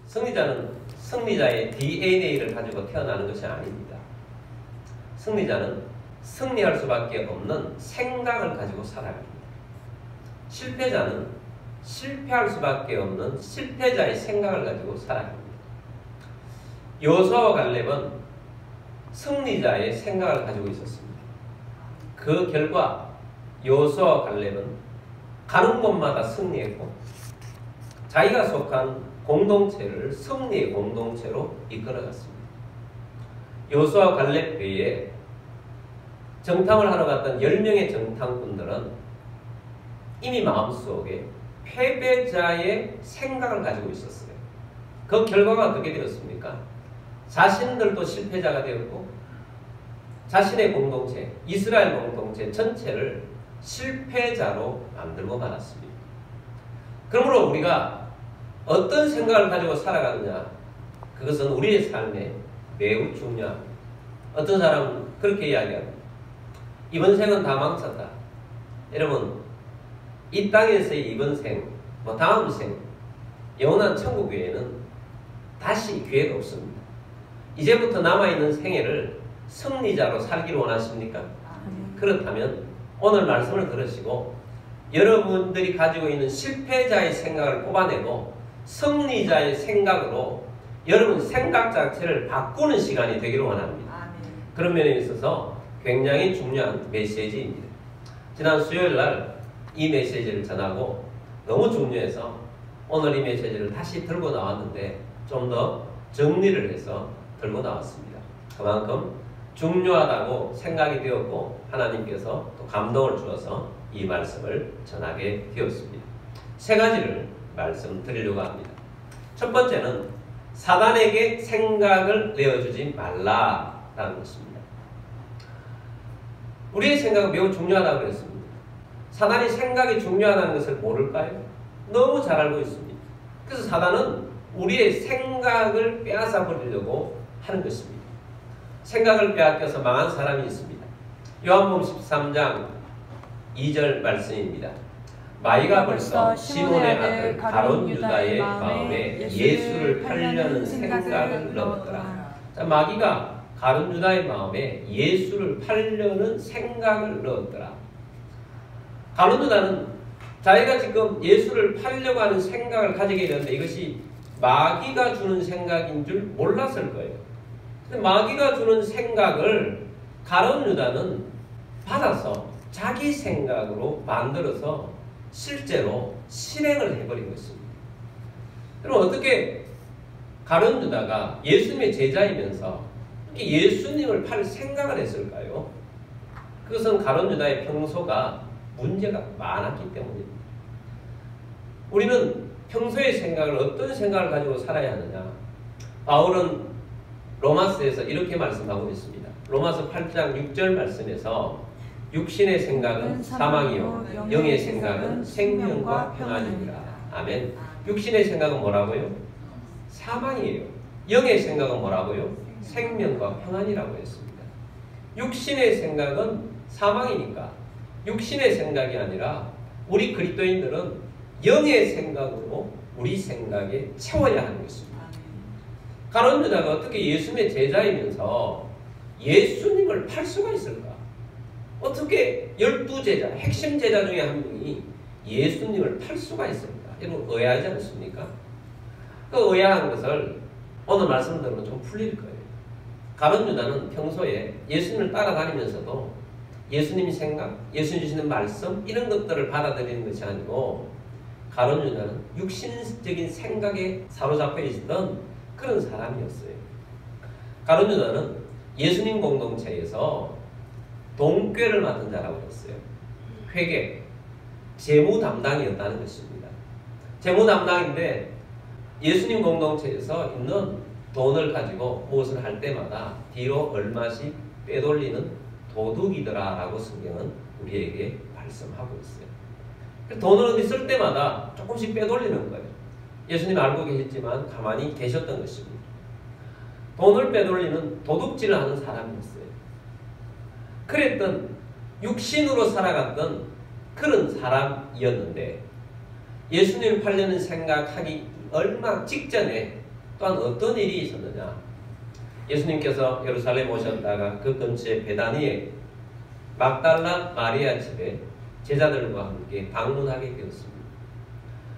승리자는 승리자의 DNA를 가지고 태어나는 것이 아닙니다. 승리자는 승리할 수밖에 없는 생각을 가지고 살아갑니다. 실패자는 실패할 수밖에 없는 실패자의 생각을 가지고 살아갑니다. 여호수아와 갈렙은 승리자의 생각을 가지고 있었습니다. 그 결과 여호수아와 갈렙은 가는 곳마다 승리했고 자기가 속한 공동체를 승리의 공동체로 이끌어갔습니다. 여호수아와 갈렙 외에 정탐을 하러 갔던 10명의 정탐꾼들은 이미 마음속에 패배자의 생각을 가지고 있었어요. 그 결과가 어떻게 되었습니까? 자신들도 실패자가 되었고 자신의 공동체, 이스라엘 공동체 전체를 실패자로 만들고 말았습니다. 그러므로 우리가 어떤 생각을 가지고 살아가느냐, 그것은 우리의 삶에 매우 중요합니다. 어떤 사람은 그렇게 이야기합니다. 이번 생은 다 망쳤다. 여러분, 이 땅에서의 이번 생, 다음 생, 영원한 천국 외에는 다시 기회가 없습니다. 이제부터 남아있는 생애를 승리자로 살기를 원하십니까? 그렇다면 오늘 말씀을 들으시고 여러분들이 가지고 있는 실패자의 생각을 뽑아내고 승리자의 생각으로 여러분 생각 자체를 바꾸는 시간이 되기를 원합니다. 그런 면에 있어서 굉장히 중요한 메시지입니다. 지난 수요일 날 이 메시지를 전하고 너무 중요해서 오늘 이 메시지를 다시 들고 나왔는데 좀 더 정리를 해서 들고 나왔습니다. 그만큼 중요하다고 생각이 되었고 하나님께서 또 감동을 주어서 이 말씀을 전하게 되었습니다. 세 가지를 말씀드리려고 합니다. 첫 번째는 사단에게 생각을 내어주지 말라라는 것입니다. 우리의 생각은 매우 중요하다고 그랬습니다. 사단이 생각이 중요하다는 것을 모를까요? 너무 잘 알고 있습니다. 그래서 사단은 우리의 생각을 빼앗아 버리려고 하는 것입니다. 생각을 빼앗겨서 망한 사람이 있습니다. 요한복음 13장 2절 말씀입니다. 마귀가 벌써 시몬의 아들 가룟 유다의 마음에 예수를 팔려는 생각을 넣었더라. 자, 마귀가 가룟 유다의 마음에 예수를 팔려는 생각을 넣었더라. 가룟 유다는 자기가 지금 예수를 팔려고 하는 생각을 가지게 되는데 이것이 마귀가 주는 생각인 줄 몰랐을 거예요. 근데 마귀가 주는 생각을 가룟 유다는 받아서 자기 생각으로 만들어서 실제로 실행을 해버린 것입니다. 그럼 어떻게 가룟 유다가 예수님의 제자이면서 예수님을 팔 생각을 했을까요? 그것은 가룟 유다의 평소가 문제가 많았기 때문입니다. 우리는 평소의 생각을 어떤 생각을 가지고 살아야 하느냐? 바울은 로마서에서 이렇게 말씀하고 있습니다. 로마서 8장 6절 말씀에서 육신의 생각은 사망이요 영의 생각은 생명과 평안이니라. 아멘. 육신의 생각은 뭐라고요? 사망이에요. 영의 생각은 뭐라고요? 생명과 평안이라고 했습니다. 육신의 생각은 사망이니까 육신의 생각이 아니라 우리 그리스도인들은 영의 생각으로 우리 생각에 채워야 하는 것입니다. 가룟 유다가 어떻게 예수님의 제자이면서 예수님을 팔 수가 있을까? 어떻게 12제자, 핵심 제자 중에 한 명이 예수님을 팔 수가 있습니까? 여러분 의아하지 않습니까? 그 의아한 것을 오늘 말씀 들으면 좀 풀릴 거예요. 가룟 유다는 평소에 예수님을 따라다니면서도 예수님의 생각, 예수님 주시는 말씀 이런 것들을 받아들이는 것이 아니고 가룟 유다는 육신적인 생각에 사로잡혀 있던 그런 사람이었어요. 가룟 유다는 예수님 공동체에서 동꾀를 맡은 자라고 했어요. 회계, 재무 담당이었다는 것입니다. 재무 담당인데 예수님 공동체에서 있는 돈을 가지고 무엇을 할 때마다 뒤로 얼마씩 빼돌리는 도둑이더라 라고 성경은 우리에게 말씀하고 있어요. 돈을 어디 쓸 때마다 조금씩 빼돌리는 거예요. 예수님 알고 계셨지만 가만히 계셨던 것입니다. 돈을 빼돌리는 도둑질을 하는 사람이었어요. 그랬던 육신으로 살아갔던 그런 사람이었는데 예수님을 팔려는 생각하기 얼마 직전에 또한 어떤 일이 있었느냐? 예수님께서 예루살렘 오셨다가 그 근처에 베다니에 막달라 마리아 집에 제자들과 함께 방문하게 되었습니다.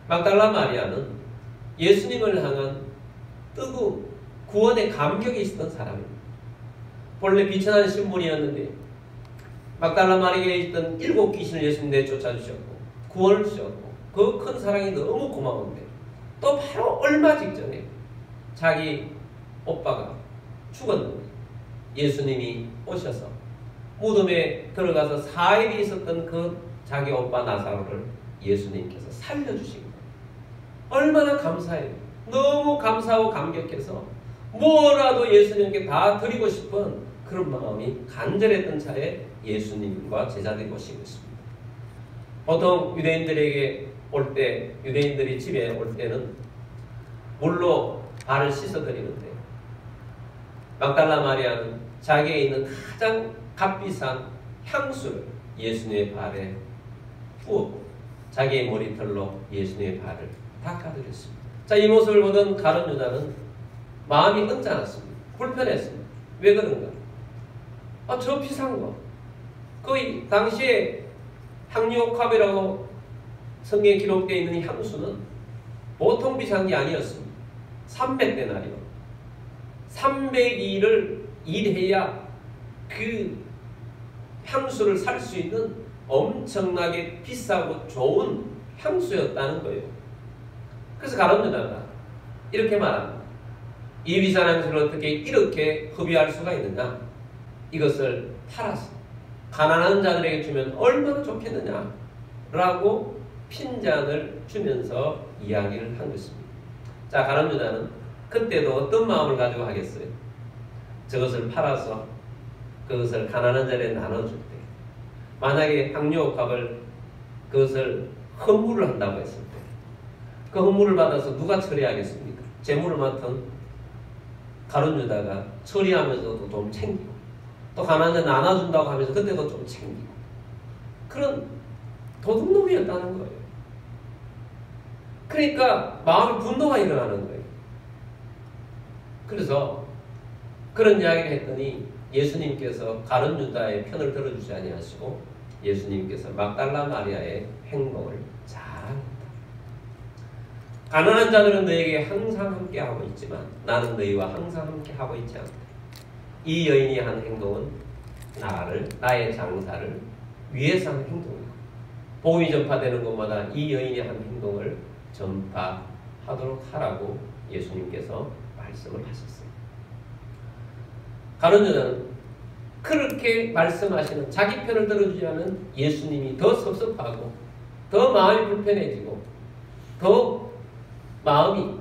막달라 마리아는 예수님을 향한 뜨거운 구원의 감격이 있었던 사람입니다. 본래 비천한 신분이었는데 막달라 마리아에 있던 7 귀신을 예수님 내쫓아 주셨고 구원을 주셨고 그 큰 사랑이 너무 고마운데 또 바로 얼마 직전에 자기 오빠가 죽었는데 예수님이 오셔서 무덤에 들어가서 4일이 있었던 그 자기 오빠 나사로를 예수님께서 살려주신 거예요. 얼마나 감사해요. 너무 감사하고 감격해서 뭐라도 예수님께 다 드리고 싶은 그런 마음이 간절했던 차에 예수님과 제자들이 오신 것입니다. 보통 유대인들에게 올 때, 유대인들이 집에 올 때는 물로 발을 씻어드리는데 막달라 마리아는 자기에 있는 가장 값비싼 향수를 예수님의 발에 부었고 자기의 머리털로 예수님의 발을 닦아드렸습니다. 자, 이 모습을 보던 가룟 유다는 마음이 언짢았습니다. 불편했습니다. 왜 그런가? 저 비싼 거. 그 당시에 향유옥합이라고 성경에 기록되어 있는 향수는 보통 비싼 게 아니었습니다. 300데나리온. 300일을 일해야 그 향수를 살 수 있는 엄청나게 비싸고 좋은 향수였다는 거예요. 그래서 가룟 유다가 이렇게 말합니다. 이 비싼 향수를 어떻게 이렇게 허비할 수가 있느냐? 이것을 팔아서 가난한 자들에게 주면 얼마나 좋겠느냐? 라고 핀잔을 주면서 이야기를 한 것입니다. 자, 가룟 유다는 그때도 어떤 마음을 가지고 하겠어요? 저것을 팔아서 그것을 가난한 자들에게 나눠줄 때 만약에 향유옥합을 그것을 헌물을 한다고 했을 때 그 헌물을 받아서 누가 처리하겠습니까? 재물을 맡은 가룟 유다가 처리하면서도 좀 챙기고 또 가난한 자 나눠준다고 하면서 그때도 좀 챙기고 그런 도둑놈이었다는 거예요. 그러니까 마음의 분노가 일어나는 거예요. 그래서 그런 이야기를 했더니 예수님께서 가룟 유다의 편을 들어주지 아니하시고 예수님께서 막달라 마리아의 행동을 잘한다. 가난한 자들은 너에게 항상 함께하고 있지만 나는 너희와 항상 함께하고 있지 않다. 이 여인이 한 행동은 나의 장사를 위해서 한 행동이다. 복음이 전파되는 곳마다 이 여인이 한 행동을 전파하도록 하라고 예수님께서 말씀을 하셨어요. 가룟 유다는 그렇게 말씀하시는 자기 편을 들어주지 않은 예수님이 더 섭섭하고 더 마음이 불편해지고 더 마음이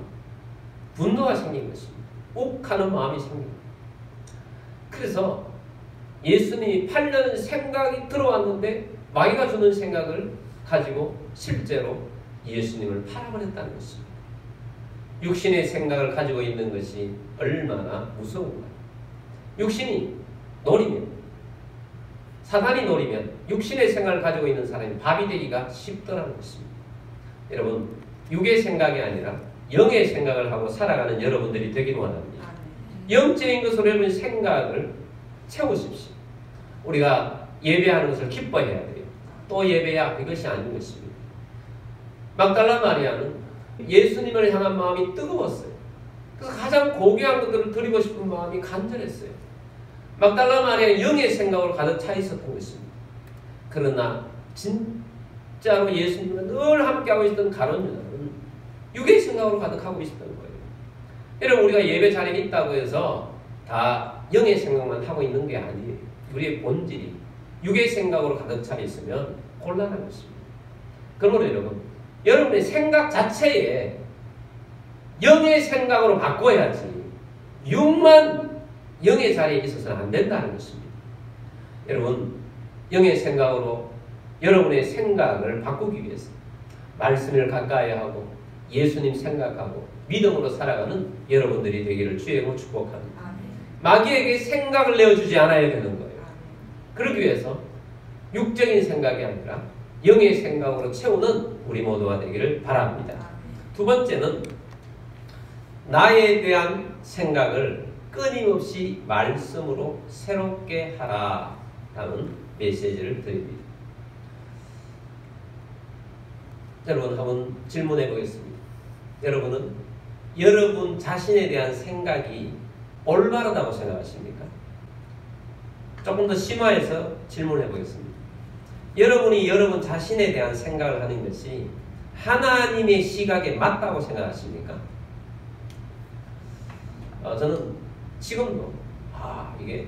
분노가 생긴 것입니다. 욱하는 마음이 생깁니다. 그래서 예수님이 팔려는 생각이 들어왔는데 마귀가 주는 생각을 가지고 실제로 예수님을 팔아버렸다는 것입니다. 육신의 생각을 가지고 있는 것이 얼마나 무서운가. 육신이 노리면 사단이 노리면 육신의 생각을 가지고 있는 사람이 밥이 되기가 쉽더라는 것입니다. 여러분 육의 생각이 아니라 영의 생각을 하고 살아가는 여러분들이 되기를 원합니다. 영적인 것으로 여러분 생각을 채우십시오. 우리가 예배하는 것을 기뻐해야 돼요. 또 예배야 이것이 아닌 것입니다. 막달라 마리아는 예수님을 향한 마음이 뜨거웠어요. 그래서 가장 고귀한 것들을 드리고 싶은 마음이 간절했어요. 막달라 마리아는 영의 생각으로 가득 차 있었던 것입니다. 그러나 진짜로 예수님과 늘 함께하고 있었던 가룟 유다는 육의 생각으로 가득하고 있었던 거예요. 여러분 우리가 예배 자리에 있다고 해서 다 영의 생각만 하고 있는 게 아니에요. 우리의 본질이 육의 생각으로 가득 차 있으면 곤란한 것입니다. 그러므로 여러분의 생각 자체에 영의 생각으로 바꿔야지 육만 영의 자리에 있어서는 안 된다는 것입니다. 여러분 영의 생각으로 여러분의 생각을 바꾸기 위해서 말씀을 가까이 하고 예수님 생각하고 믿음으로 살아가는 여러분들이 되기를 주의 이름으로 축복합니다. 마귀에게 생각을 내어주지 않아야 되는 거예요. 그러기 위해서 육적인 생각이 아니라 영의 생각으로 채우는 우리 모두가 되기를 바랍니다. 두 번째는 나에 대한 생각을 끊임없이 말씀으로 새롭게 하라라는 메시지를 드립니다. 여러분 한번 질문해 보겠습니다. 여러분은 여러분 자신에 대한 생각이 올바르다고 생각하십니까? 조금 더 심화해서 질문해 보겠습니다. 여러분이 여러분 자신에 대한 생각을 하는 것이 하나님의 시각에 맞다고 생각하십니까? 저는 지금도 이게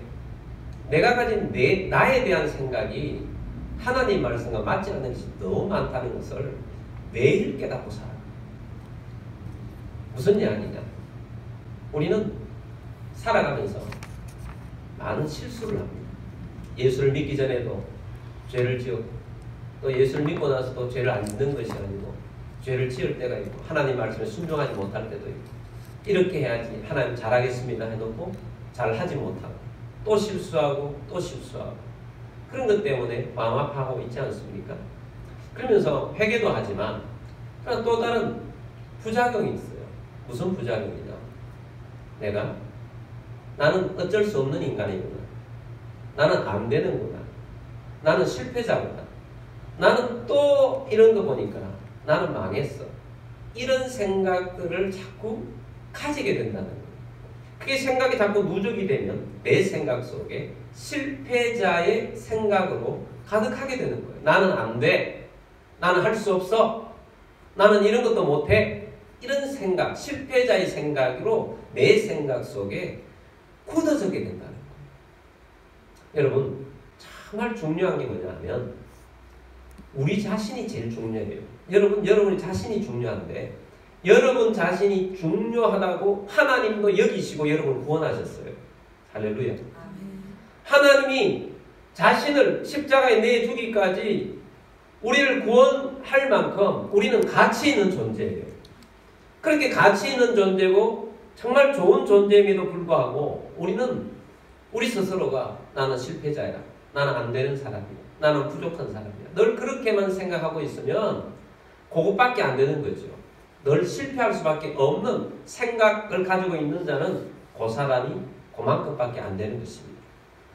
내가 가진 나에 대한 생각이 하나님 말씀과 맞지 않는 것이 너무 많다는 것을 매일 깨닫고 살아요. 무슨 이야기냐? 우리는 살아가면서 많은 실수를 합니다. 예수를 믿기 전에도 죄를 지었고 또 예수를 믿고 나서도 죄를 안 짓는 것이 아니고 죄를 지을 때가 있고 하나님 말씀에 순종하지 못할 때도 있고 이렇게 해야지 하나님 잘하겠습니다 해놓고 잘하지 못하고 또 실수하고 또 실수하고 그런 것 때문에 마음 아파하고 있지 않습니까? 그러면서 회개도 하지만 또 다른 부작용이 있어요. 무슨 부작용이냐? 나는 어쩔 수 없는 인간이구나. 나는 안 되는구나. 나는 실패자구나. 나는 또 이런 거 보니까 나는 망했어. 이런 생각들을 자꾸 가지게 된다는 거예요. 그게 생각이 자꾸 누적이 되면 내 생각 속에 실패자의 생각으로 가득하게 되는 거예요. 나는 안 돼. 나는 할 수 없어. 나는 이런 것도 못해. 이런 생각, 실패자의 생각으로 내 생각 속에 굳어지게 된다는 거예요. 여러분, 정말 중요한 게 뭐냐면 우리 자신이 제일 중요해요. 여러분이 자신이 중요한데 여러분 자신이 중요하다고 하나님도 여기시고 여러분을 구원하셨어요. 할렐루야. 하나님이 자신을 십자가에 내주기까지 우리를 구원할 만큼 우리는 가치 있는 존재예요. 그렇게 가치 있는 존재고 정말 좋은 존재임에도 불구하고 우리는 우리 스스로가 나는 실패자야. 나는 안 되는 사람이야. 나는 부족한 사람이야. 늘 그렇게만 생각하고 있으면 그것밖에 안 되는 거죠. 늘 실패할 수밖에 없는 생각을 가지고 있는 자는 그 사람이 그만큼밖에 안 되는 것입니다.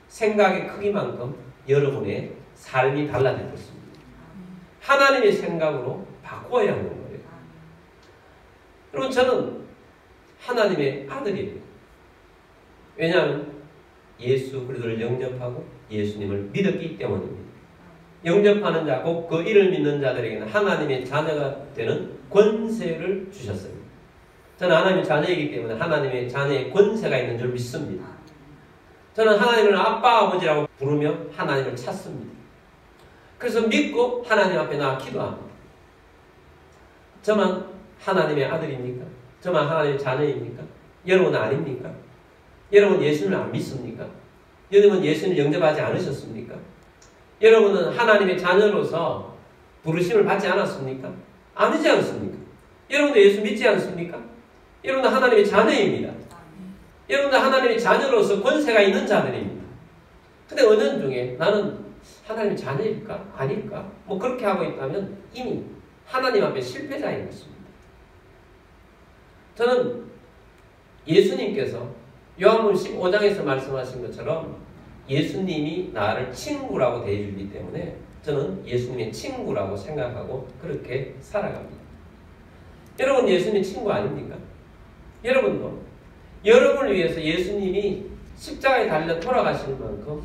생각의 크기만큼 여러분의 삶이 달라질 것입니다. 하나님의 생각으로 바꿔야 하는 거예요. 여러분 저는 하나님의 아들이에요. 왜냐하면 예수 그리스도를 영접하고 예수님을 믿었기 때문입니다. 영접하는 자, 곧 그 이를 믿는 자들에게는 하나님의 자녀가 되는 권세를 주셨어요. 저는 하나님의 자녀이기 때문에 하나님의 자녀의 권세가 있는 줄 믿습니다. 저는 하나님을 아빠, 아버지라고 부르며 하나님을 찾습니다. 그래서 믿고 하나님 앞에 나와 기도합니다. 저만 하나님의 아들입니까? 저만 하나님의 자녀입니까? 여러분은 아닙니까? 여러분 예수님을 안 믿습니까? 여러분 예수님을 영접하지 않으셨습니까? 여러분은 하나님의 자녀로서 부르심을 받지 않았습니까? 아니지 않습니까? 여러분도 예수 믿지 않습니까? 여러분도 하나님의 자녀입니다. 여러분도 하나님의 자녀로서 권세가 있는 자들입니다. 근데 은연중에 나는 하나님의 자녀일까? 아닐까? 뭐 그렇게 하고 있다면 이미 하나님 앞에 실패자인 것입니다. 저는 예수님께서 요한복음 15장에서 말씀하신 것처럼 예수님이 나를 친구라고 대해주기 때문에 저는 예수님의 친구라고 생각하고 그렇게 살아갑니다. 여러분 예수님 친구 아닙니까? 여러분도 여러분을 위해서 예수님이 십자가에 달려 돌아가시는 만큼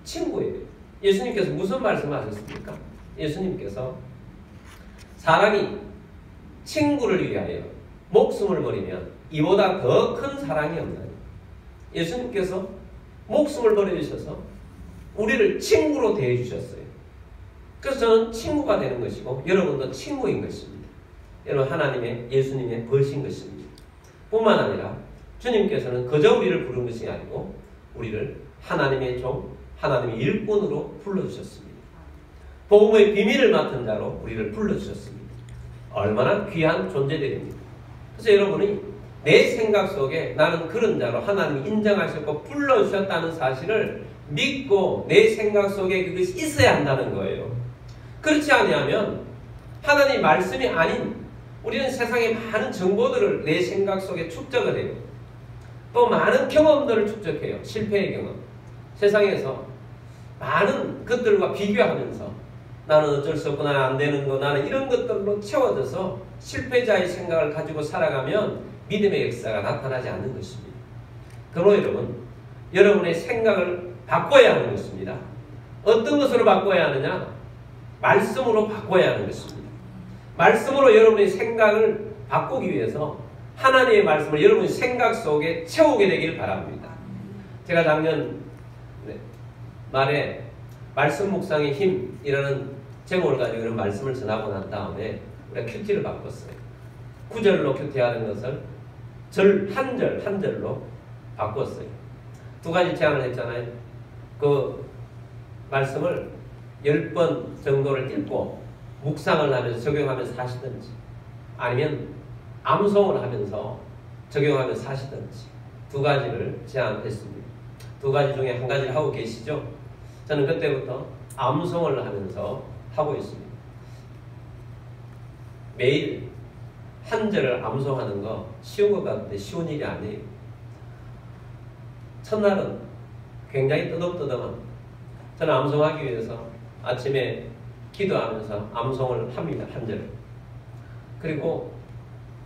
친구예요. 예수님께서 무슨 말씀하셨습니까? 예수님께서 사람이 친구를 위하여 목숨을 버리면 이보다 더 큰 사랑이 없나니. 예수님께서 목숨을 버려주셔서 우리를 친구로 대해주셨어요. 그래서 저는 친구가 되는 것이고 여러분도 친구인 것입니다. 여러분 하나님의 예수님의 벗인 것입니다. 뿐만 아니라 주님께서는 그저 우리를 부른 것이 아니고 우리를 하나님의 종, 하나님의 일꾼으로 불러주셨습니다. 복음의 비밀을 맡은 자로 우리를 불러주셨습니다. 얼마나 귀한 존재들입니다. 그래서 여러분이 내 생각 속에 나는 그런 자로 하나님이 인정하셨고 불러주셨다는 사실을 믿고 내 생각 속에 그것이 있어야 한다는 거예요. 그렇지 않으면 하나님 말씀이 아닌 우리는 세상의 많은 정보들을 내 생각 속에 축적을 해요. 또 많은 경험들을 축적해요. 실패의 경험. 세상에서 많은 것들과 비교하면서 나는 어쩔 수 없고 나는 안 되는 거 나는 이런 것들로 채워져서 실패자의 생각을 가지고 살아가면 믿음의 역사가 나타나지 않는 것입니다. 그러므로 여러분의 생각을 바꿔야 하는 것입니다. 어떤 것으로 바꿔야 하느냐? 말씀으로 바꿔야 하는 것입니다. 말씀으로 여러분의 생각을 바꾸기 위해서 하나님의 말씀을 여러분의 생각 속에 채우게 되기를 바랍니다. 제가 작년 말에 말씀 묵상의 힘이라는 제목을 가지고 이런 말씀을 전하고 난 다음에 우리가 큐티를 바꿨어요. 구절로 큐티하는 것을 한 절로 바꿨어요. 두 가지 제안을 했잖아요. 그 말씀을 10번 정도를 읽고 묵상을 하면서 적용하면서 하시든지 아니면 암송을 하면서 적용하면서 하시든지 두 가지를 제안했습니다. 두 가지 중에 한 가지를 하고 계시죠? 저는 그때부터 암송을 하면서 하고 있습니다. 매일 한 절을 암송하는 거 쉬운 것 같은데 쉬운 일이 아니에요. 첫날은 굉장히 뜨듬뜨듬한 저는 암송하기 위해서 아침에 기도하면서 암송을 합니다. 한 절을. 그리고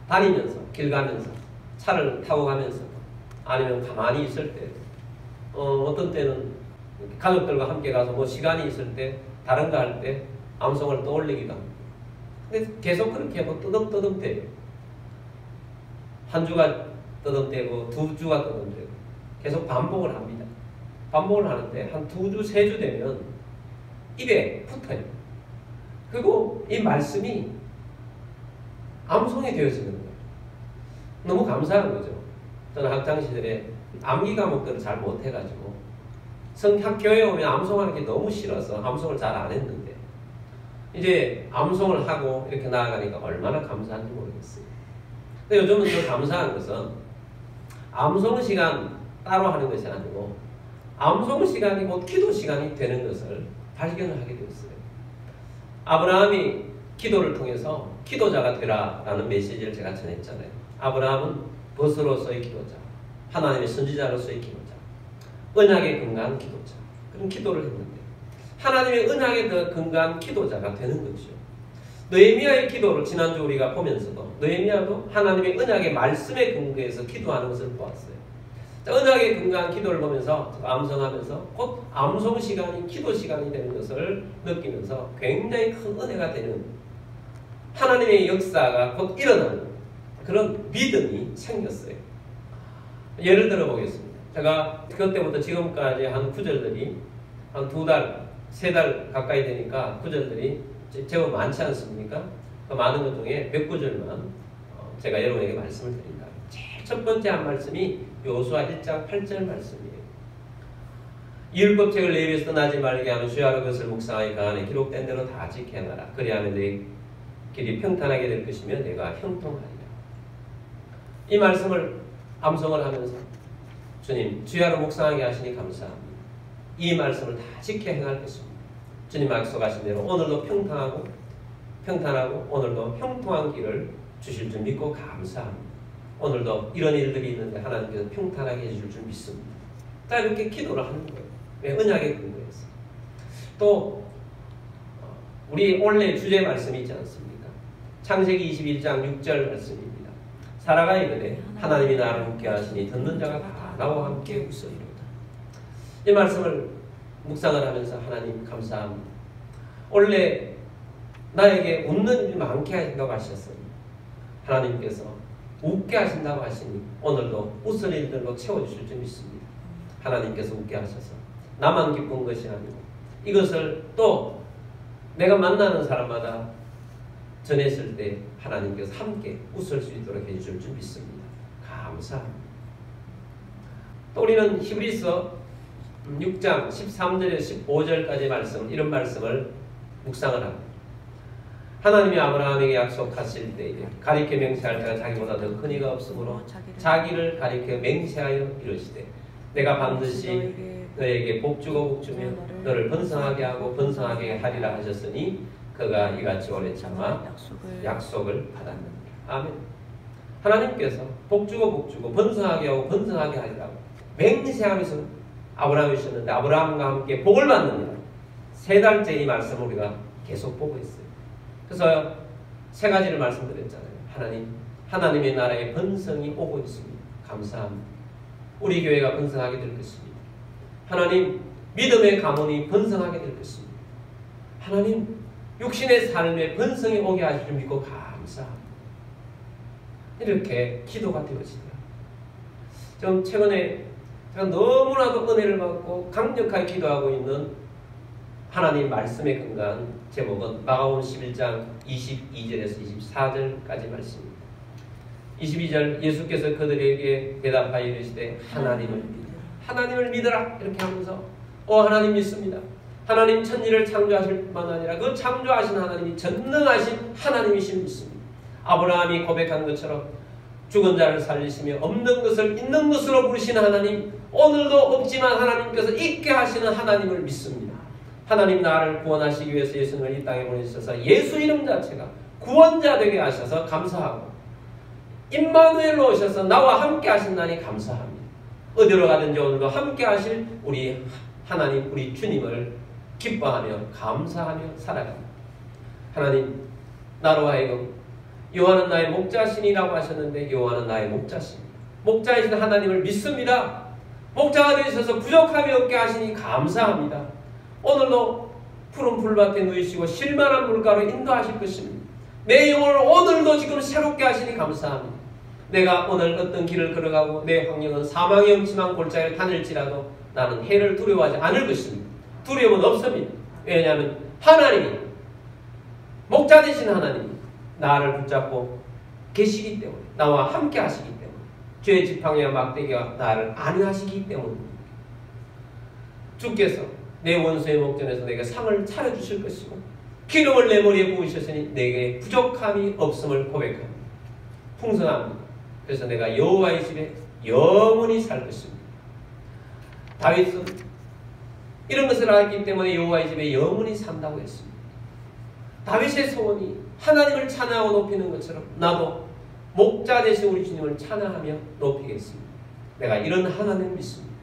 다니면서 길 가면서 차를 타고 가면서 아니면 가만히 있을 때 어떤 때는 가족들과 함께 가서 뭐 시간이 있을 때 다른 거 할 때 암송을 떠올리기도 합니다. 근데 계속 그렇게 하고 뜨듬뜨듬대요. 한 주가 뜨듬대고 두 주가 뜨듬대고 계속 반복을 합니다. 반복을 하는데 한 두 주, 세 주 되면 입에 붙어요. 그리고 이 말씀이 암송이 되어지는 거예요. 너무 감사한 거죠. 저는 학창시절에 암기 과목들을 잘 못해가지고 성학교에 오면 암송하는 게 너무 싫어서 암송을 잘 안 했는데 이제 암송을 하고 이렇게 나아가니까 얼마나 감사한지 모르겠어요. 근데 요즘은 더 감사한 것은 암송 시간 따로 하는 것이 아니고 암송 시간이 곧 기도 시간이 되는 것을 발견을 하게 되었어요. 아브라함이 기도를 통해서 기도자가 되라라는 메시지를 제가 전했잖아요. 아브라함은 벗으로서의 기도자, 하나님의 선지자로서의 기도자, 언약에 근거한 기도자, 그런 기도를 했는데 하나님의 언약에 근거한 기도자가 되는 것이죠. 느헤미야의 기도를 지난주 우리가 보면서도 느헤미야도 하나님의 언약의 말씀에 근거해서 기도하는 것을 보았어요. 언약에 근거한 기도를 보면서 암송하면서 곧 암송 시간이 기도 시간이 되는 것을 느끼면서 굉장히 큰 은혜가 되는 하나님의 역사가 곧 일어나는 그런 믿음이 생겼어요. 예를 들어 보겠습니다. 제가 그때부터 지금까지 한 구절들이 한 2달, 3달 가까이 되니까 구절들이 제법 많지 않습니까? 그 많은 것 중에 몇 구절만 제가 여러분에게 말씀을 드린다. 제일 첫 번째 한 말씀이 여호수아 1장 8절 말씀이에요. 이 율법책을 내 입에서 떠나지 말게 하면 주야로 그것을 묵상하여 그 안에 기록된 대로 다 지켜 행하라. 그리하면 내 길이 평탄하게 될 것이며 내가 형통하리라. 이 말씀을 암송을 하면서 주님 주야로 묵상하게 하시니 감사합니다. 이 말씀을 다 지켜 행할 것입니다. 주님 약속하신 대로 오늘도 평탄하고 오늘도 형통한 길을 주실 줄 믿고 감사합니다. 오늘도 이런 일들이 있는데 하나님께서 평탄하게 해줄 줄 믿습니다. 자, 이렇게 기도를 하는 거예요. 왜? 언약에 근거해서. 또 우리 원래 주제 말씀이 있지 않습니까? 창세기 21장 6절 말씀입니다. 사라가 이르되 하나님이 나를 웃게 하시니 듣는 자가 다 나와 함께 웃으리로다. 이 말씀을 묵상을 하면서 하나님 감사합니다. 원래 나에게 웃는 일 많게 하신다고 하셨어요. 하나님께서 웃게 하신다고 하시니 오늘도 웃을 일들로 채워주실 줄 믿습니다. 하나님께서 웃게 하셔서 나만 기쁜 것이 아니고 이것을 또 내가 만나는 사람마다 전했을 때 하나님께서 함께 웃을 수 있도록 해주실 줄 믿습니다. 감사합니다. 또 우리는 히브리서 6장 13절에서 15절까지 말씀, 이런 말씀을 묵상을 합니다. 하나님이 아브라함에게 약속하실 때에 가리켜 맹세할 자가 자기보다 더 큰 이가 없으므로 자기를 가리켜 맹세하여 이르시되 내가 반드시 너에게 복주고 복주며 너를 번성하게 하고 번성하게 하리라 하셨으니 그가 이같이 오래 참아 약속을 받았느니라. 아멘. 하나님께서 복주고 번성하게 하고 번성하게 하리라고 맹세하면서 아브라함이 주셨는데 아브라함과 함께 복을 받느니라. 3달째 이 말씀을 우리가 계속 보고 있어요. 그래서 3가지를 말씀드렸잖아요. 하나님의 나라의 번성이 오고 있습니다. 감사합니다. 우리 교회가 번성하게 될 것입니다. 하나님 믿음의 가문이 번성하게 될 것입니다. 하나님 육신의 삶에 번성이 오게 하실 줄 믿고 감사합니다. 이렇게 기도가 되어지더라고요. 좀 최근에 제가 너무나도 은혜를 받고 강력하게 기도하고 있는 하나님 말씀에 근거한 제목은 마가복음 11장 22절에서 24절까지 말씀입니다. 22절 예수께서 그들에게 대답하여 이르시되 하나님을 믿으라 이렇게 하면서 하나님 믿습니다. 하나님 천지를 창조하실 뿐만 아니라 그 창조하신 하나님이 전능하신 하나님이신 믿습니다. 아브라함이 고백한 것처럼 죽은 자를 살리시며 없는 것을 있는 것으로 부르시는 하나님, 오늘도 없지만 하나님께서 있게 하시는 하나님을 믿습니다. 하나님 나를 구원하시기 위해서 예수님을 이 땅에 보내주셔서 예수 이름 자체가 구원자 되게 하셔서 감사하고 임마누엘로 오셔서 나와 함께 하신다니 감사합니다. 어디로 가든지 오늘도 함께 하실 우리 하나님, 우리 주님을 기뻐하며 감사하며 살아갑니다. 하나님, 나로 하여금 여호와는 나의 목자신이라고 하셨는데 여호와는 나의 목자십니다. 목자이신 하나님을 믿습니다. 목자가 되셔서 부족함이 없게 하시니 감사합니다. 오늘도 푸른 풀밭에 누이시고 실만한 물가로 인도하실 것입니다. 내 영혼을 오늘도 지금 새롭게 하시니 감사합니다. 내가 오늘 어떤 길을 걸어가고 내 환경은 사망의 음침한 골짜기를 다닐지라도 나는 해를 두려워하지 않을 것입니다. 두려움은 없습니다. 왜냐하면 하나님이 목자 되신 하나님이 나를 붙잡고 계시기 때문에 나와 함께 하시기 때문에 죄의 지팡이와 막대기와 나를 안위하시기 때문입니다. 주께서 내 원수의 목전에서 내게 상을 차려주실 것이고 기름을 내 머리에 부으셨으니 내게 부족함이 없음을 고백합니다. 풍성합니다. 그래서 내가 여호와의 집에 영원히 살 것입니다. 다윗은 이런 것을 알기 때문에 여호와의 집에 영원히 산다고 했습니다. 다윗의 소원이 하나님을 찬양하고 높이는 것처럼 나도 목자 되신 우리 주님을 찬양하며 높이겠습니다. 내가 이런 하나님을 믿습니다.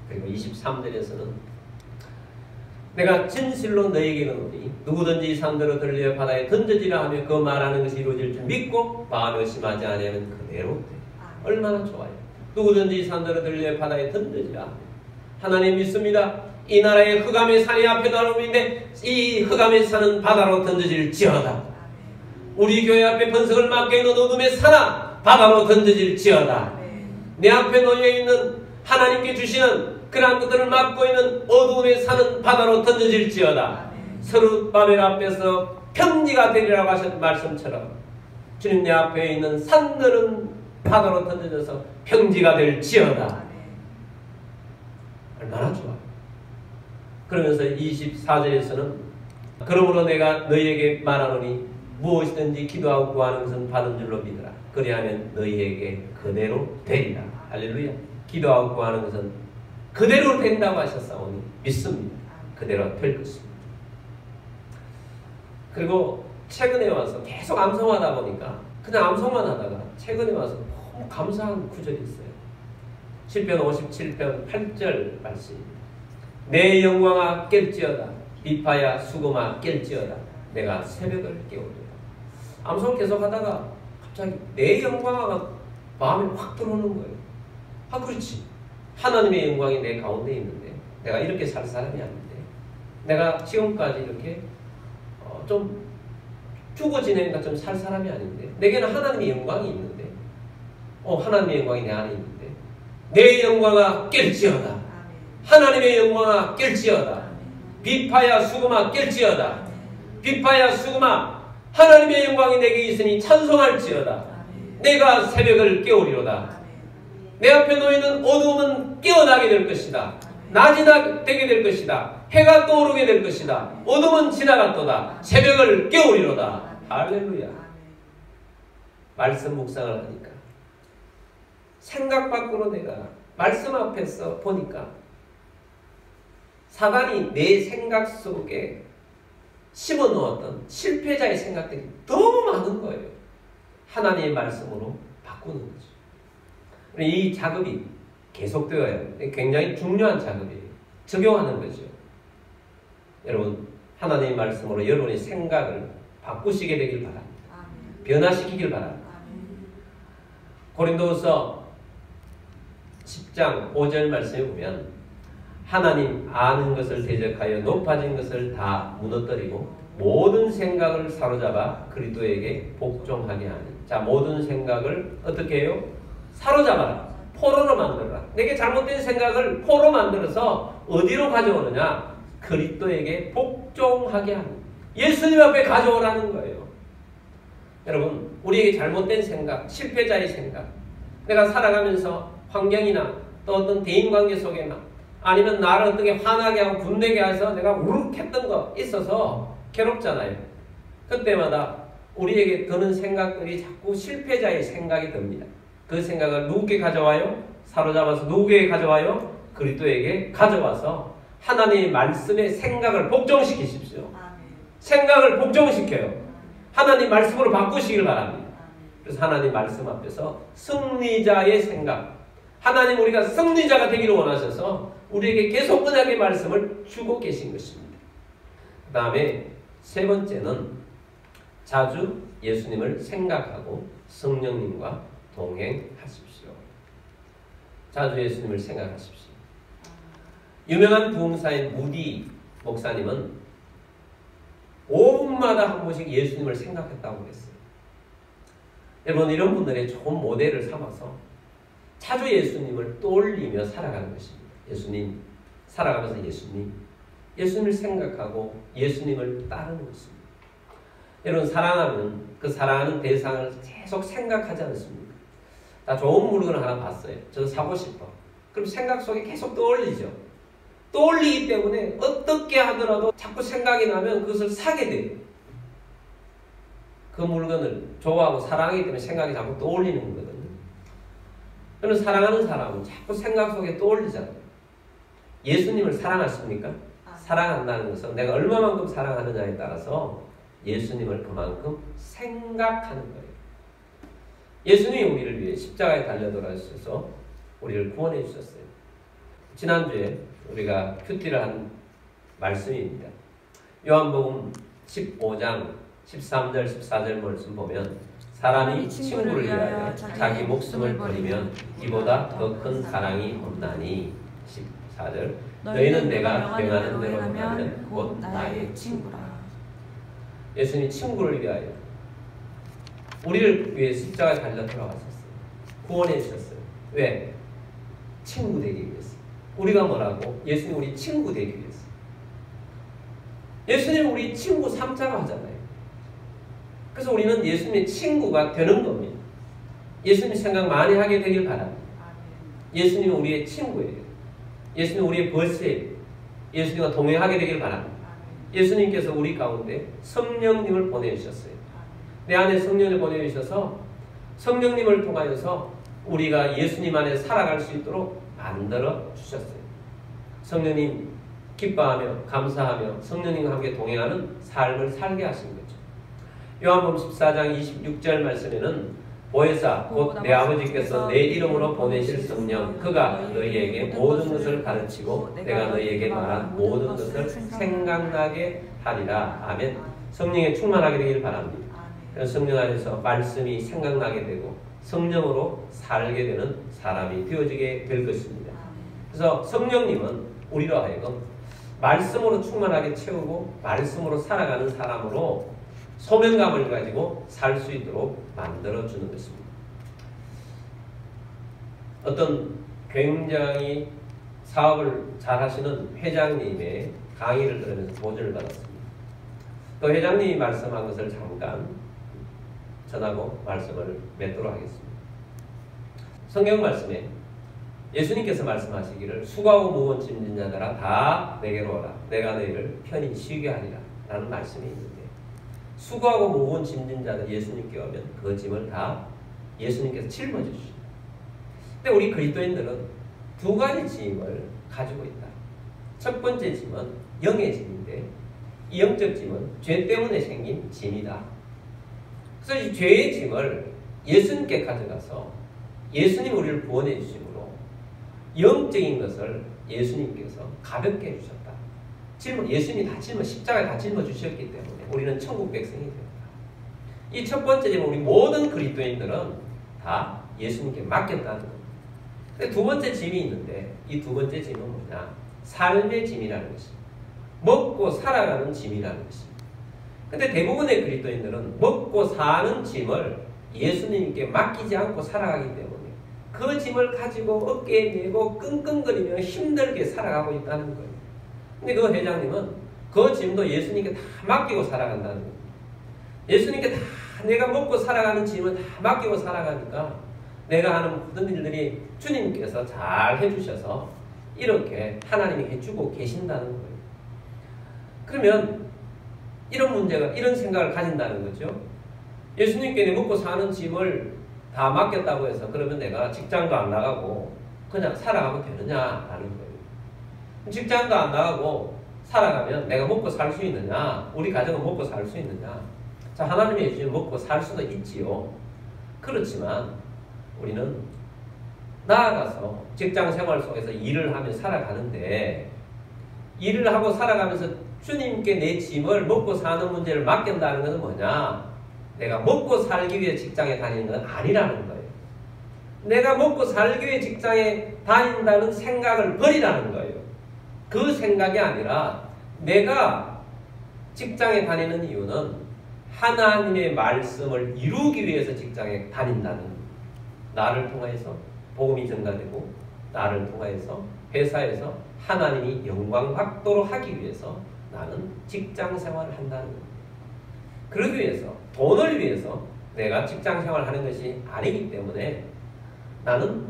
그리고 23절에서는 내가 진실로 너에게 이르노니 누구든지 산더러 들려 바다에 던져지라 하며 그 말하는 것이 이루어질 줄 믿고 마음에 의심하지 아니하면 그대로 돼. 얼마나 좋아요. 누구든지 산더러 들려 바다에 던져지라 하며 하나님 믿습니다. 이 나라의 흑암의 산이 앞에 나오는데 이 흑암의 산은 바다로 던져질지어다. 우리 교회 앞에 번성을 맡겨 있는 어둠의 산아 바다로 던져질지어다. 내 앞에 놓여있는 하나님께 주시는 그러한 것들을 맡고 있는 어둠의 산은 바다로 던져질지어다. 서룻바벨 앞에서 평지가 되리라고 하신 말씀처럼 주님 내 앞에 있는 산들은 바다로 던져져서 평지가 될지어다. 얼마나 좋아요. 그러면서 24절에서는 그러므로 내가 너희에게 말하노니 무엇이든지 기도하고 구하는 것은 받은 줄로 믿으라. 그리하면 너희에게 그대로 되리라. 할렐루야. 기도하고 구하는 것은 그대로 된다고 하셨사오니 믿습니다. 그대로 될 것입니다. 그리고 최근에 와서 계속 암송하다 보니까 그냥 암송만 하다가 최근에 와서 너무 감사한 구절이 있어요. 시편 57편 8절 말씀입니다. 내 영광아 깰지어다. 비파야 수금아 깰지어다. 내가 새벽을 깨우리라. 암송 계속 하다가 갑자기 내 영광아가 마음에 확 들어오는 거예요. 아 그렇지. 하나님의 영광이 내 가운데 있는데 내가 이렇게 살 사람이 아닌데 내가 지금까지 이렇게 좀 죽어 지내니까 좀 살 사람이 아닌데 내게는 하나님의 영광이 있는데 하나님의 영광이 내 안에 있는데 내 영광아 깰지어다. 하나님의 영광아 깰지어다. 비파야 수금아 깰지어다. 비파야 수금아 하나님의 영광이 내게 있으니 찬송할지어다. 내가 새벽을 깨우리로다. 내 앞에 놓이는 어두움은 깨어나게 될 것이다. 낮이 되게 될 것이다. 해가 떠오르게 될 것이다. 어둠은 지나갔도다. 새벽을 깨우리로다. 할렐루야. 말씀 묵상을 하니까 생각 밖으로 내가 말씀 앞에서 보니까 사단이 내 생각 속에 심어놓았던 실패자의 생각들이 너무 많은 거예요. 하나님의 말씀으로 바꾸는 거죠. 이 작업이 계속되어야 해요. 굉장히 중요한 작업이에요. 적용하는 거죠. 여러분, 하나님의 말씀으로 여러분의 생각을 바꾸시게 되길 바랍니다. 변화시키길 바랍니다. 고린도후서 10장 5절 말씀에 보면 하나님 아는 것을 대적하여 높아진 것을 다 무너뜨리고 모든 생각을 사로잡아 그리스도에게 복종하게 하니. 자, 모든 생각을 어떻게 해요? 사로잡아라. 포로로 만들어라. 내게 잘못된 생각을 포로 만들어서 어디로 가져오느냐? 그리스도에게 복종하게 하니. 예수님 앞에 가져오라는 거예요. 여러분, 우리에게 잘못된 생각, 실패자의 생각, 내가 살아가면서 환경이나 또 어떤 대인관계 속에나 아니면 나를 어떻게 화나게 하고 분내게 해서 내가 우룩했던 거 있어서 괴롭잖아요. 그때마다 우리에게 드는 생각들이 자꾸 실패자의 생각이 듭니다. 그 생각을 누구에게 가져와요? 사로잡아서 누구에게 가져와요? 그리스도에게 가져와서 하나님의 말씀의 생각을 복종시키십시오. 생각을 복종시켜요. 하나님 말씀으로 바꾸시길 바랍니다. 그래서 하나님 말씀 앞에서 승리자의 생각, 하나님 우리가 승리자가 되기를 원하셔서 우리에게 계속 은혜의 말씀을 주고 계신 것입니다. 그 다음에 세 번째는 자주 예수님을 생각하고 성령님과 동행하십시오. 자주 예수님을 생각하십시오. 유명한 부흥사인 무디 목사님은 5분마다 한 번씩 예수님을 생각했다고 했어요. 여러분, 이런 분들의 좋은 모델을 삼아서 자주 예수님을 떠올리며 살아가는 것입니다. 예수님, 살아가면서 예수님을 생각하고 예수님을 따르는 것입니다. 여러분, 사랑하면 그 사랑하는 대상을 계속 생각하지 않습니까? 나 좋은 물건을 하나 봤어요. 저 사고 싶어. 그럼 생각 속에 계속 떠올리죠. 떠올리기 때문에 어떻게 하더라도 자꾸 생각이 나면 그것을 사게 돼요. 그 물건을 좋아하고 사랑하기 때문에 생각이 자꾸 떠올리는 거거든요. 저는 사랑하는 사람은 자꾸 생각 속에 떠올리잖아요. 예수님을 사랑하십니까? 사랑한다는 것은 내가 얼마만큼 사랑하느냐에 따라서 예수님을 그만큼 생각하는 거예요. 예수님이 우리를 위해 십자가에 달려 돌아오셔서 우리를 구원해 주셨어요. 지난주에 우리가 큐티를 한 말씀입니다. 요한복음 15장 13절 14절 말씀 보면 사람이 친구를 위하여 자기 목숨을 버리면 이보다 더 큰 사랑이 없나니. 14절 너희는 내가 명하는 대로 행하면 곧 나의 친구라. 예수님이 친구를 위하여 우리를 위해 십자가에 달려 돌아가셨어요. 구원해 주셨어요. 왜? 친구 되기 위해서. 우리가 뭐라고? 예수님 우리 친구 되기 위해서. 예수님 우리 친구 삼자가 하잖아요. 그래서 우리는 예수님의 친구가 되는 겁니다. 예수님 생각 많이 하게 되길 바랍니다. 예수님은 우리의 친구예요. 예수님 우리의 벌새예요. 예수님과 동행하게 되길 바랍니다. 예수님께서 우리 가운데 성령님을 보내주셨어요. 내 안에 성령을 보내주셔서 성령님을 통하여서 우리가 예수님 안에 살아갈 수 있도록 만들어 주셨어요. 성령님 기뻐하며 감사하며 성령님과 함께 동행하는 삶을 살게 하신 거죠. 요한복음 14장 26절 말씀에는 보혜사 곧 내 아버지께서 내 이름으로 보내실 성령 그가 너희에게 모든 것을 가르치고 내가 너희에게 말한 모든 것을 생각나게 하리라. 아멘. 성령에 충만하게 되길 바랍니다. 그래서 성령 안에서 말씀이 생각나게 되고 성령으로 살게 되는 사람이 되어지게 될 것입니다. 그래서 성령님은 우리로 하여금 말씀으로 충만하게 채우고 말씀으로 살아가는 사람으로 소명감을 가지고 살 수 있도록 만들어주는 것입니다. 어떤 굉장히 사업을 잘 하시는 회장님의 강의를 들으면서 도전을 받았습니다. 또 회장님이 말씀한 것을 잠깐 전하고 말씀을 맺도록 하겠습니다. 성경 말씀에 예수님께서 말씀하시기를 수고하고 무거운 짐진 자들아 다 내게로 오라 내가 너희를 편히 쉬게 하리라 라는 말씀이 있는데 수고하고 무거운 짐진 자들 예수님께 오면 그 짐을 다 예수님께서 짊어지십니다. 근데 우리 그리스도인들은 두 가지 짐을 가지고 있다. 첫 번째 짐은 영의 짐인데 이 영적 짐은 죄 때문에 생긴 짐이다. 그래서 이 죄의 짐을 예수님께 가져가서 예수님 우리를 구원해 주심으로 영적인 것을 예수님께서 가볍게 해주셨다. 예수님이 다 십자가에 다 짊어주셨기 때문에 우리는 천국 백성이 됩니다. 이 첫 번째 질문, 우리 모든 그리스도인들은 다 예수님께 맡겼다는 겁니다. 두 번째 짐이 있는데 이 두 번째 짐은 뭐냐? 삶의 짐이라는 것입니다. 먹고 살아가는 짐이라는 것입니다. 근데 대부분의 그리스도인들은 먹고 사는 짐을 예수님께 맡기지 않고 살아가기 때문에 그 짐을 가지고 어깨에 메고 끙끙거리며 힘들게 살아가고 있다는 거예요. 근데 그 회장님은 그 짐도 예수님께 다 맡기고 살아간다는 거예요. 예수님께 다 내가 먹고 살아가는 짐을 다 맡기고 살아가니까 내가 하는 모든 일들이 주님께서 잘 해주셔서 이렇게 하나님이 해주고 계신다는 거예요. 그러면 이런 문제가, 이런 생각을 가진다는 거죠. 예수님께 내 먹고 사는 짐을 다 맡겼다고 해서 그러면 내가 직장도 안 나가고 그냥 살아가면 되느냐라는 거예요. 직장도 안 나가고 살아가면 내가 먹고 살 수 있느냐? 우리 가정은 먹고 살 수 있느냐? 자, 하나님이 해주시면 먹고 살 수도 있지요. 그렇지만 우리는 나아가서 직장 생활 속에서 일을 하며 살아가는데 일을 하고 살아가면서 주님께 내 짐을 먹고 사는 문제를 맡긴다는 것은 뭐냐? 내가 먹고 살기 위해 직장에 다니는 건 아니라는 거예요. 내가 먹고 살기 위해 직장에 다닌다는 생각을 버리라는 거예요. 그 생각이 아니라 내가 직장에 다니는 이유는 하나님의 말씀을 이루기 위해서 직장에 다닌다는 거예요. 나를 통해서 복음이 전가되고 나를 통해서 회사에서 하나님이 영광 받도록 하기 위해서 나는 직장 생활을 한다는 거예요. 그러기 위해서, 돈을 위해서 내가 직장 생활을 하는 것이 아니기 때문에 나는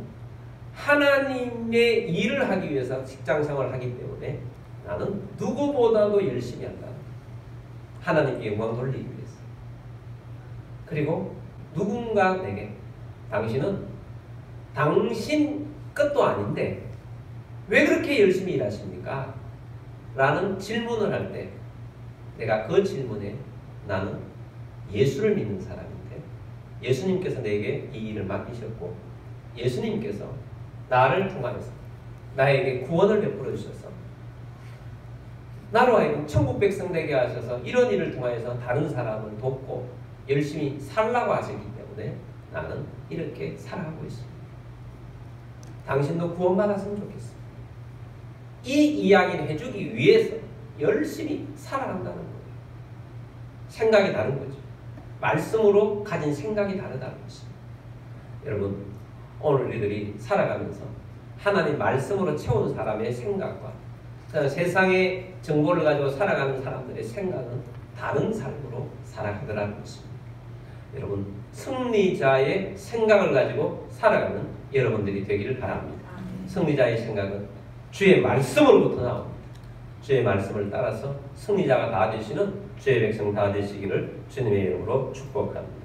하나님의 일을 하기 위해서 직장 생활을 하기 때문에 나는 누구보다도 열심히 한다. 하나님께 영광 돌리기 위해서. 그리고 누군가 내게 당신은 당신 것도 아닌데 왜 그렇게 열심히 일하십니까? 라는 질문을 할 때 내가 그 질문에 나는 예수를 믿는 사람인데 예수님께서 내게 이 일을 맡기셨고 예수님께서 나를 통하여서 나에게 구원을 베풀어 주셔서 나로 하여금 천국 백성 되게 하셔서 이런 일을 통하여서 다른 사람을 돕고 열심히 살라고 하셨기 때문에 나는 이렇게 살아가고 있습니다. 당신도 구원받았으면 좋겠습니다. 이 이야기를 해주기 위해서 열심히 살아간다는 거예요. 생각이 다른 거죠. 말씀으로 가진 생각이 다르다는 것입니다. 여러분, 오늘 우리들이 살아가면서 하나님 말씀으로 채운 사람의 생각과 세상의 정보를 가지고 살아가는 사람들의 생각은 다른 삶으로 살아가더라는 것입니다. 여러분, 승리자의 생각을 가지고 살아가는 여러분들이 되기를 바랍니다. 승리자의 생각은 주의 말씀으로부터 나옵니다. 주의 말씀을 따라서 승리자가 다 되시는 주의 백성 다 되시기를 주님의 이름으로 축복합니다.